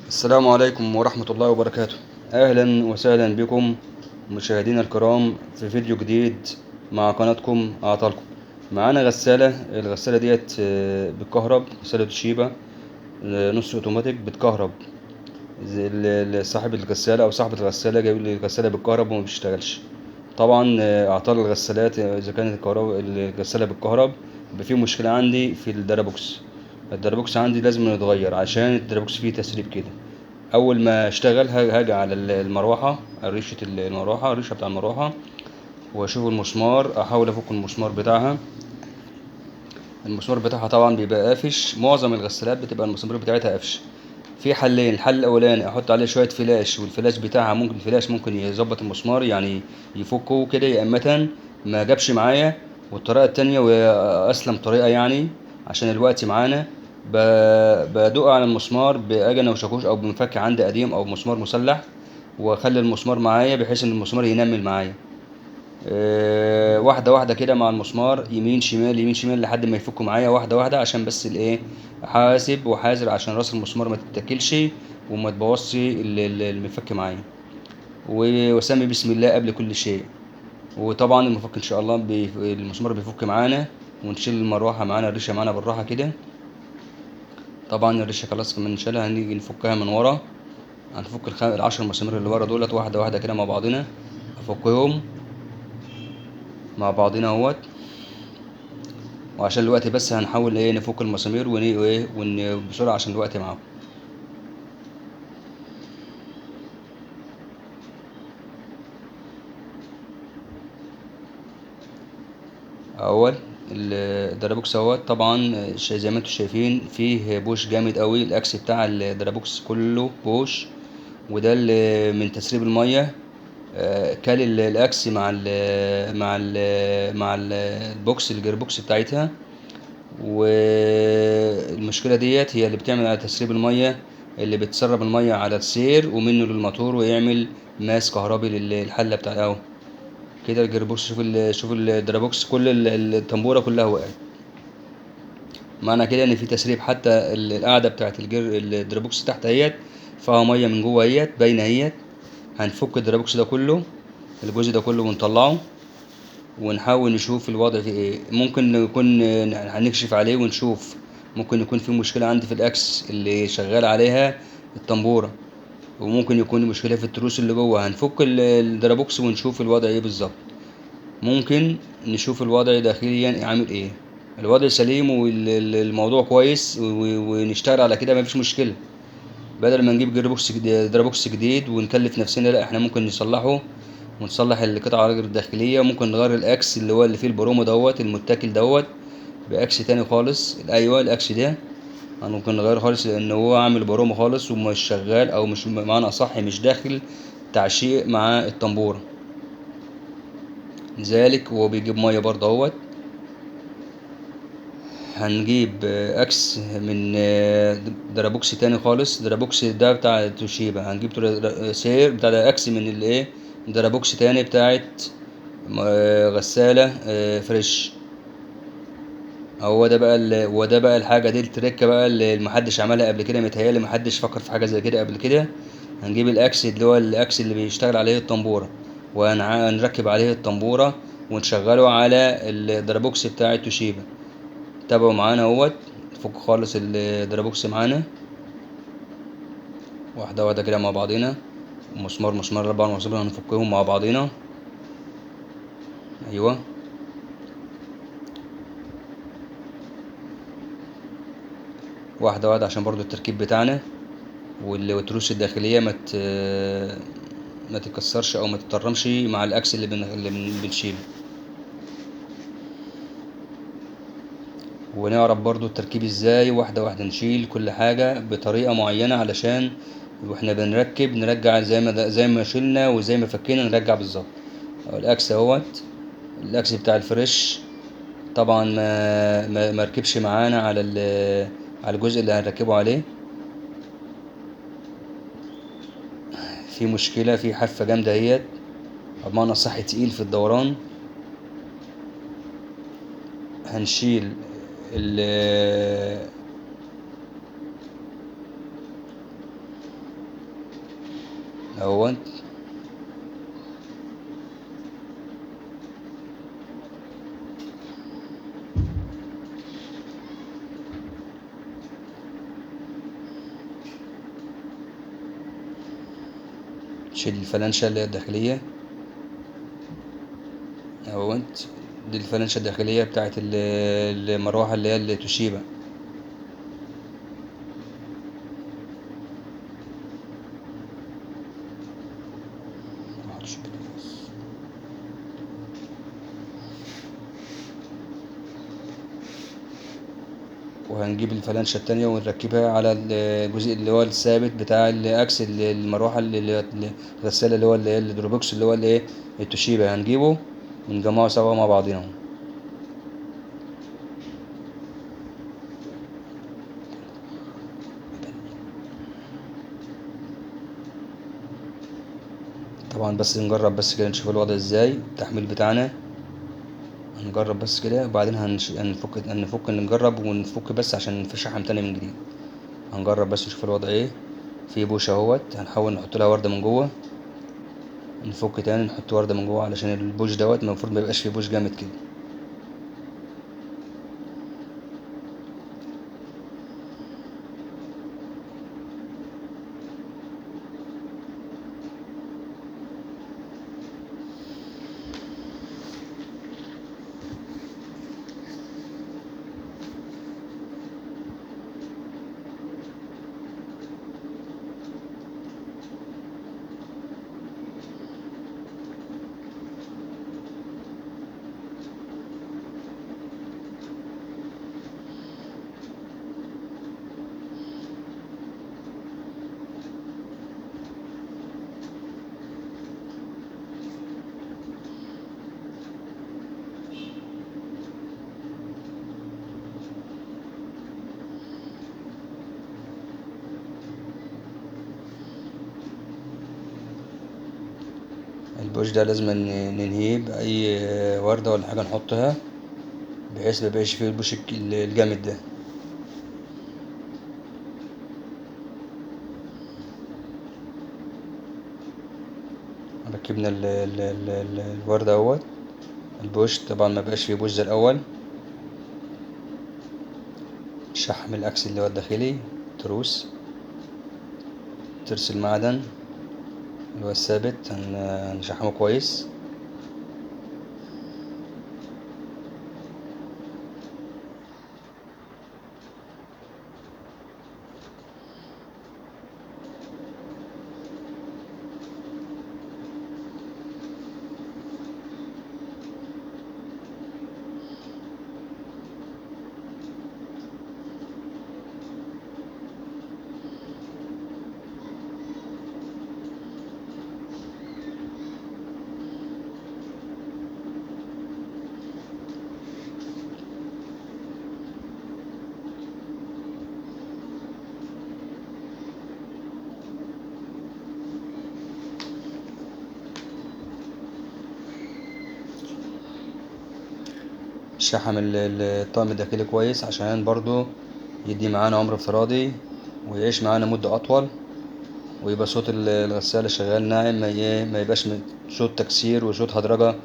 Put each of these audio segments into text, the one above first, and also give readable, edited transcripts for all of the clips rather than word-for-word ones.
السلام عليكم ورحمة الله وبركاته. أهلا وسهلا بكم مشاهدينا الكرام في فيديو جديد مع قناتكم أعطالكم. معانا الغسالة ديت بالكهرب، غسالة توشيبا نص اوتوماتيك بالكهرب. صاحب الغسالة أو صاحبة الغسالة جايب لي الغسالة بالكهرب وما بيشتغلش. طبعا أعطال الغسالات إذا كانت الغسالة بالكهرب بيبقى فيه مشكلة عندي في الدرابوكس. الدرابوكس عندي لازم يتغير عشان الدرابوكس فيه تسريب كده. اول ما اشتغل هاجي على المروحه، الريشه بتاع المروحه، واشوف المسمار، احاول افك المسمار بتاعها. المسمار بتاعها طبعا بيبقى قافش، معظم الغسالات بتبقى المسامير بتاعتها قافش. في حلين: الحل الاولاني احط عليه شويه فلاش، والفلاش بتاعها ممكن الفلاش ممكن يظبط المسمار يعني يفكه كده يا امتى ما جابش معايا. والطريقه التانية وهي اسلم طريقه يعني عشان الوقت معانا، بدق على المسمار باجنه وشاكوش او بمفك عندي قديم او مسمار مسلح، واخلي المسمار معايا بحيث ان المسمار ينمل معايا. واحدة واحدة كده مع المسمار، يمين شمال يمين شمال لحد ما يفكوا معايا واحدة واحدة، عشان بس الايه، حاسب وحذر عشان راس المسمار ما تتاكلش وما تبوظش المفك معايا. وسمي بسم الله قبل كل شيء. وطبعا المفك ان شاء الله المسمار بيفك معانا، ونشيل المروحة معانا، الريشة معانا بالراحة كده. طبعا الريشة خلاص كمان نشيلها، هنيجي نفكها من ورا. هنفك العشر مسامير اللي ورا دولت واحدة واحدة كده مع بعضنا، افكهم مع بعضنا اهوت. وعشان الوقت بس هنحاول ايه نفك المسامير بسرعة عشان الوقت معاهم. اول الدرابوكس اهوت طبعا زي ما انتم شايفين فيه بوش جامد قوي، الاكس بتاع الدرابوكس كله بوش. وده اللي من تسريب المية. كل الاكس مع ال البوكس الجيربوكس بتاعتها. والمشكلة ديت هي اللي بتعمل على تسريب المية، اللي بتسرب المية على السير ومنه للموتور ويعمل ماس كهربي للحلة بتاع اهو كده الجيربوكس. شوف الدرابوكس كل التنبورة كلها وقعت. معنى كده ان في تسريب، حتى القاعدة بتاعت الدرابوكس تحت اهيت فيها مية من جوه اهيت باينة اهيت. هنفك الدرابوكس ده كله، الجزء ده كله ونطلعه، ونحاول نشوف الوضع في ايه. ممكن يكون هنكشف عليه ونشوف، ممكن يكون في مشكلة عندي في الاكس اللي شغال عليها الطنبورة، وممكن يكون المشكلة في التروس اللي جوه. هنفك الدرابوكس ونشوف الوضع ايه بالظبط. ممكن نشوف الوضع داخليا عامل ايه. الوضع سليم والموضوع كويس ونشتغل على كده مفيش مشكلة. بدل ما نجيب درابوكس جديد ونكلف نفسنا، لا احنا ممكن نصلحه ونصلح القطعة غير الداخلية. ممكن نغير الأكس اللي هو اللي فيه البرومو دوت المتاكل دوت بأكس تاني خالص. أيوة الأكس ده ممكن نغيره خالص، لأن هو عامل برومو خالص ومش شغال، أو مش بمعنى أصح مش داخل تعشيق مع الطنبورة. لذلك هو بيجيب مية برضه اهوت. هنجيب أكس من درابوكس تاني خالص. درابوكس ده بتاع توشيبا، هنجيب سير بتاع ده أكس من الإيه، درابوكس تاني بتاعت غسالة فريش. وده بقى الحاجة دي التركة بقى اللي محدش عملها قبل كده، متهيألي محدش فكر في حاجة زي كده قبل كده. هنجيب الأكس اللي هو الأكس اللي بيشتغل عليه الطنبورة، وهنركب عليه الطنبورة ونشغله على الدرابوكس بتاع توشيبا. تابعوا معانا اهوت. نفك خالص الدرابوكس معانا واحدة واحدة كده مع بعضينا، مسمار مسمار 4 مسامير هنفكهم مع بعضينا. ايوه واحدة واحدة عشان برضو التركيب بتاعنا والتروس الداخلية ما تتكسرش او ما تترمش مع الاكس اللي بنشيله. ونعرف برضو التركيب ازاي، واحدة واحدة نشيل كل حاجة بطريقة معينة علشان واحنا بنركب نرجع زي ما شلنا وزي ما فكينا نرجع بالظبط. الاكس اهوت، الاكس بتاع الفريش طبعا ما ركبش معانا على الجزء اللي هنركبه عليه. في مشكلة، في حافة جامدة اهيت، بمعنى صح تقيل في الدوران. هنشيل ال اهوت. شيل الفلانشة اللي هي الداخلية اهوت. دي الفلانشة الداخلية بتاعت المروحة اللي هي التوشيبا. وهنجيب الفلانشة التانية ونركبها على الجزء اللي هو الثابت بتاع الأكس المروحة اللي هي الغسالة اللي هي الدروبوكس اللي هو ايه التوشيبا، هنجيبه ونجمعه سوا مع بعضنا. طبعا بس نجرب بس كده نشوف الوضع ازاي التحميل بتاعنا. هنجرب بس كده وبعدين هنفك نجرب ونفك بس عشان نشحم تاني من جديد. هنجرب بس نشوف الوضع ايه. في بوش اهوت هنحاول نحط لها وردة من جوه، نفك تاني نحط وردة من جوه علشان البوش دوت المفروض ما يبقاش فيه بوش جامد كده. البوش ده لازم ننهيه بأي وردة ولا حاجة نحطها بحيث ميبقاش فيه البوش الجامد ده. ركبنا الوردة اهوت. البوش طبعا مبقاش فيه بوش زي الأول. شحم الأكس اللي هو الداخلي، تروس، ترس المعدن اللي هو الثابت هنشحمه كويس. شحم الطقم الداخلي كويس عشان برضو يدي معانا عمر افتراضي ويعيش معانا مدة أطول، ويبقى صوت الغسالة شغال ناعم، ما يبقاش صوت تكسير وصوت هدرجة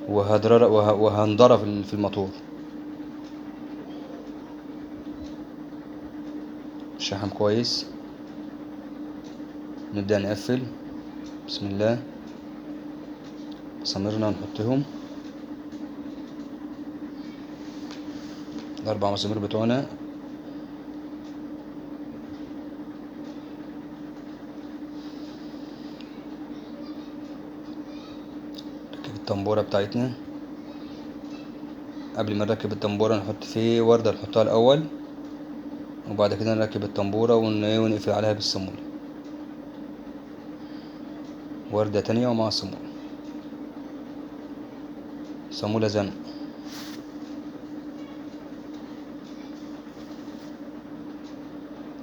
وهندرة في الموتور. شحم كويس. نبدأ نقفل. بسم الله. مساميرنا نحطهم الأربع مسامير بتوعنا. نركب الطنبورة بتاعتنا. قبل ما نركب الطنبورة نحط فيه وردة نحطها الأول، وبعد كده نركب الطنبورة ونقفل عليها بالصامولة. وردة تانية ومع صامولة زنق.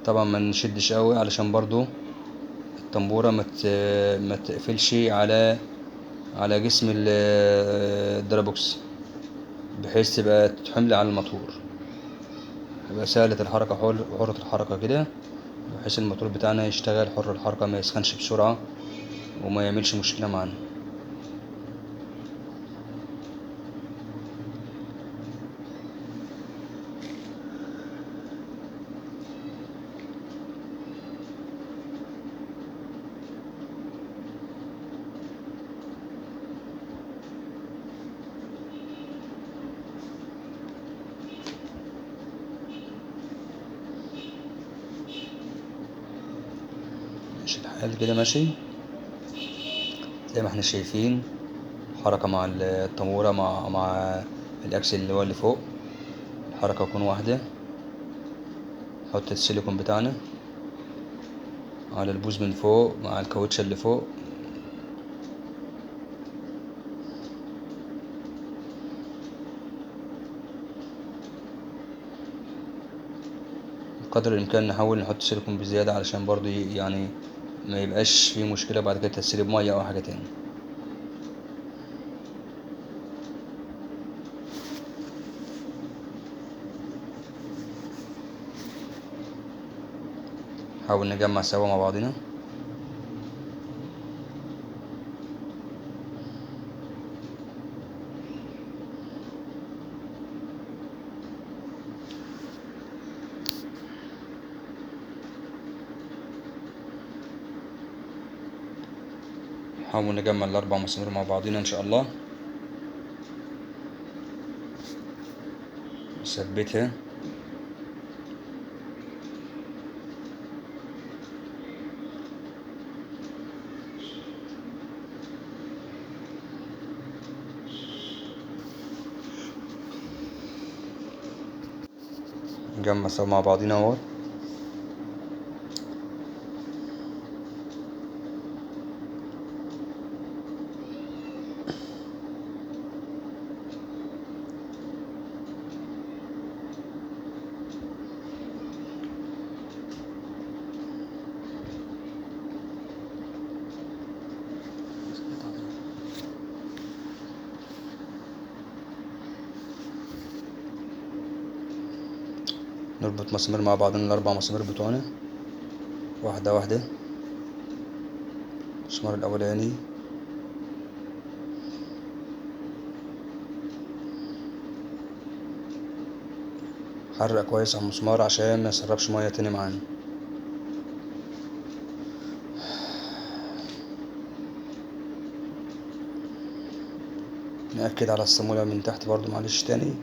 طبعا ما نشدش قوي علشان برضو الطنبورة ما تقفلش على جسم الدرابوكس بحيث تبقى تحمل على الموتور، يبقى سهلة الحركة وحرة الحركة كده بحيث الموتور بتاعنا يشتغل حر الحركة ما يسخنش بسرعة وما يعملش مشكلة معانا. ماشي الحال كده ماشي زي ما احنا شايفين. حركة مع التمورة مع الأكسل اللي هو اللي فوق. الحركة تكون واحدة. نحط السيليكون بتاعنا على البوز من فوق مع الكاوتشة اللي فوق. قدر الإمكان نحاول نحط سيليكون بزيادة علشان برضو يعني ما يبقاش في مشكلة بعد كده تسريب مية أو حاجة تاني. نحاول نجمع سوا مع بعضنا. نحاول نجمع الأربع مسامير مع بعضنا إن شاء الله. نثبتها. نجمع سوا مع بعضنا اهو. نربط مسامير مع بعضنا الأربع مسامير بتوعنا واحدة واحدة. المسمار الأولاني. حرق كويس على المسمار عشان ما يسربش مية تاني معانا. نأكد على الصامولة من تحت برضو معلش تاني.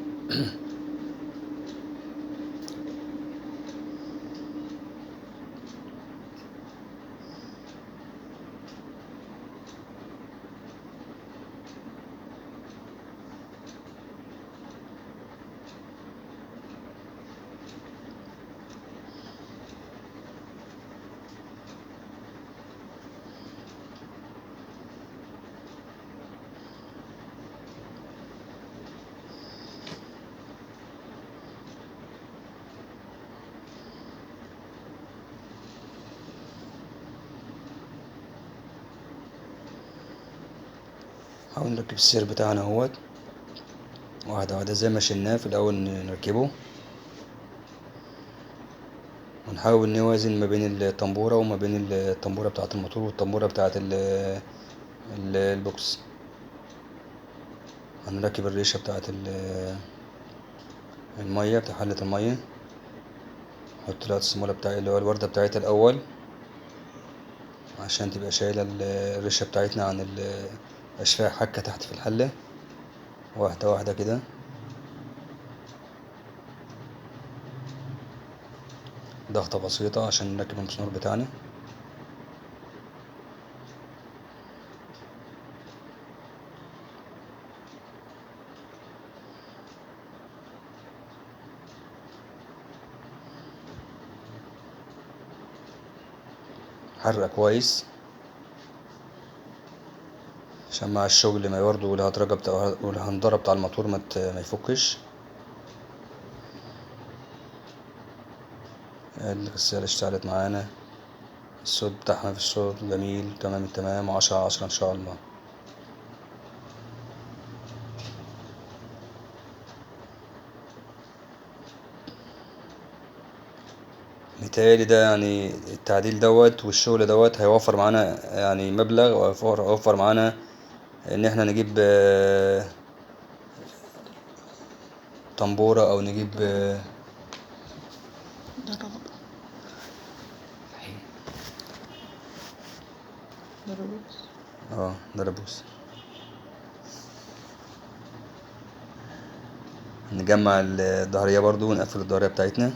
نحاول نركب السير بتاعنا اهوت واحدة واحدة زي ما شلناه في الأول نركبه. ونحاول نوازن ما بين الطنبورة وما بين الطنبورة بتاعة الموتور والطنبورة بتاعة البوكس. هنركب الريشة بتاعة المية بتاع حلة المية. نحط لها الصامولة بتاع اللي هو الوردة بتاعتها الأول عشان تبقى شايلة الريشة بتاعتنا عن ميبقاش فيها حكة تحت في الحلة. واحدة واحدة كده. ضغطة بسيطة عشان نركب المسمار بتاعنا. حرق كويس عشان مع الشغل ما برضه والهندرة بتاع الموتور ما يفكش. الغسالة اشتغلت معانا. الصوت بتاعها في الصوت جميل تمام التمام 10/10 ان شاء الله. بيتهيألي ده يعني التعديل دوت والشغل دوت هيوفر معانا يعني مبلغ، وهيوفر معانا ان احنا نجيب طنبورة او نجيب دربوس. نجمع الظهرية برضو ونقفل الظهرية بتاعتنا.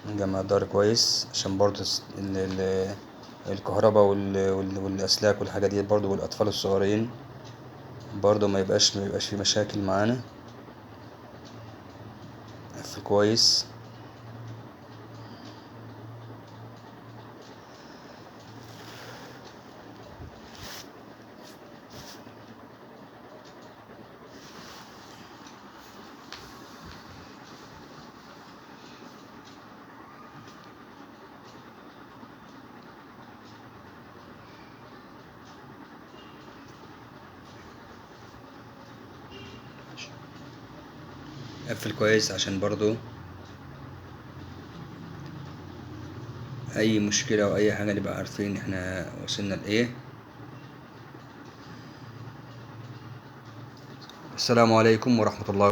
نجمع الظهر كويس عشان برضو الكهرباء والأسلاك والحاجات دي برضو، والأطفال الصغيرين برضو ما يبقاش في مشاكل معانا. نقفل كويس. قفل كويس عشان برضو اي مشكلة او اي حاجة نبقى عارفين احنا وصلنا لايه. السلام عليكم ورحمة الله.